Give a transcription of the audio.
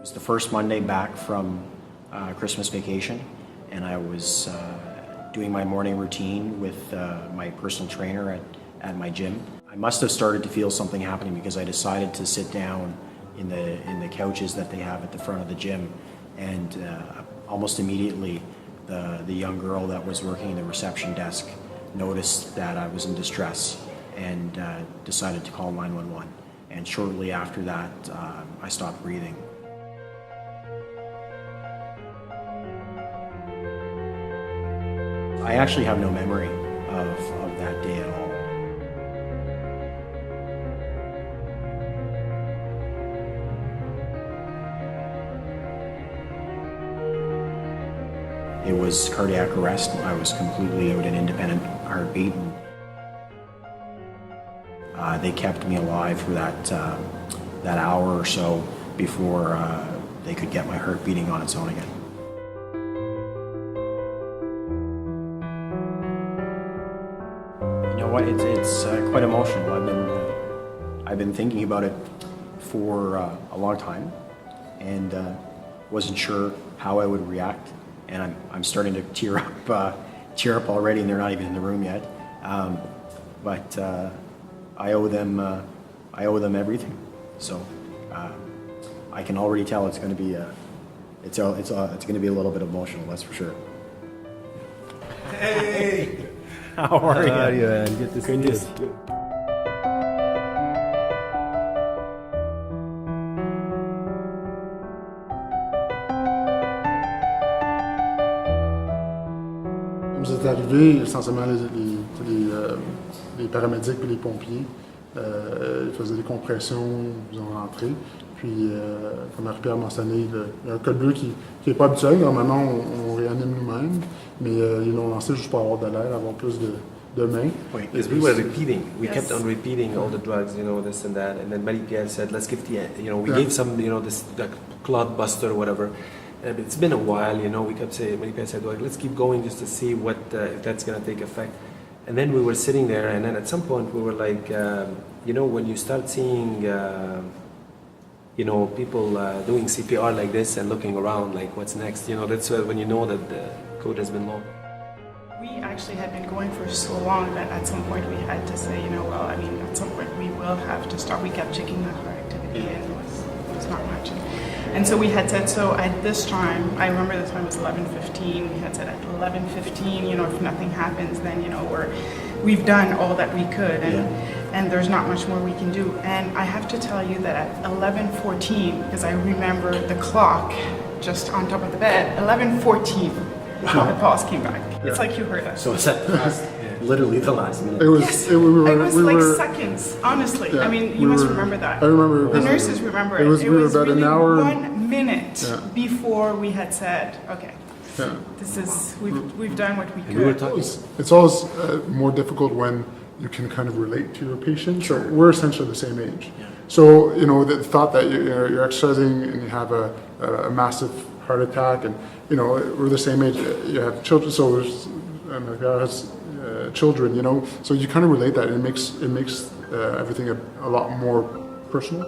It was the first Monday back from Christmas vacation, and I was doing my morning routine with my personal trainer at my gym. I must have started to feel something happening because I decided to sit down in the couches that they have at the front of the gym, and almost immediately the young girl that was working the reception desk noticed that I was in distress and decided to call 911. And shortly after that, I stopped breathing. I actually have no memory of that day at all. It was cardiac arrest. I was completely out in independent heartbeat. They kept me alive for that hour or so before they could get my heart beating on its own again. You know what? It's quite emotional. I've been thinking about it for a long time, and wasn't sure how I would react. And I'm starting to tear up already, and they're not even in the room yet. But I owe them everything. So I can already tell it's going to be it's going to be a little bit emotional. That's for sure. Hey, how are you? How are you, man? Good to see you. Vous êtes arrivés, essentiellement les paramédics et les pompiers. Ils faisaient des compressions, ils ont rentré. Puis, comme Marie-Pierre a mentionné, il y a un code bleu qui n'est pas habituel. Normalement, on réanime nous-mêmes, mais ils l'ont lancé juste pour avoir de l'air, avoir plus de mains. Oui, because we were repeating. We kept on repeating all the drugs, this and that. And then Marie-Pierre said, let's give we gave some, this clot buster or whatever. It's been a while, we kept saying, Marie-Pierre said, well, let's keep going just to see what if that's going to take effect. And then we were sitting there, and then at some point we were like, when you start seeing, people doing CPR like this and looking around, like what's next, that's when you know that the code has been low. We actually had been going for so long that at some point we had to say, at some point we will have to start. We kept checking the heart activity, and it was not much. And so we had said, so at this time, I remember the time was 11:15. We had said at 11:15, if nothing happens, then we've done all that we could, and there's not much more we can do. And I have to tell you that at 11:14, because I remember the clock just on top of the bed, 11:14, the pulse came back. It's like you heard us. So it's literally the last minute. It was seconds, honestly. Yeah, you must remember that. I remember. The nurses remember it. We were about really an hour. 1 minute before we had said, okay, Yeah. this is, we've done what we And we were could. talking. It's always more difficult when you can kind of relate to your patient. Sure. So we're essentially the same age. Yeah. So, the thought that you're exercising and you have a massive heart attack, and, we're the same age, you have children, so there's, has children, so you kind of relate that, and it makes everything a lot more personal.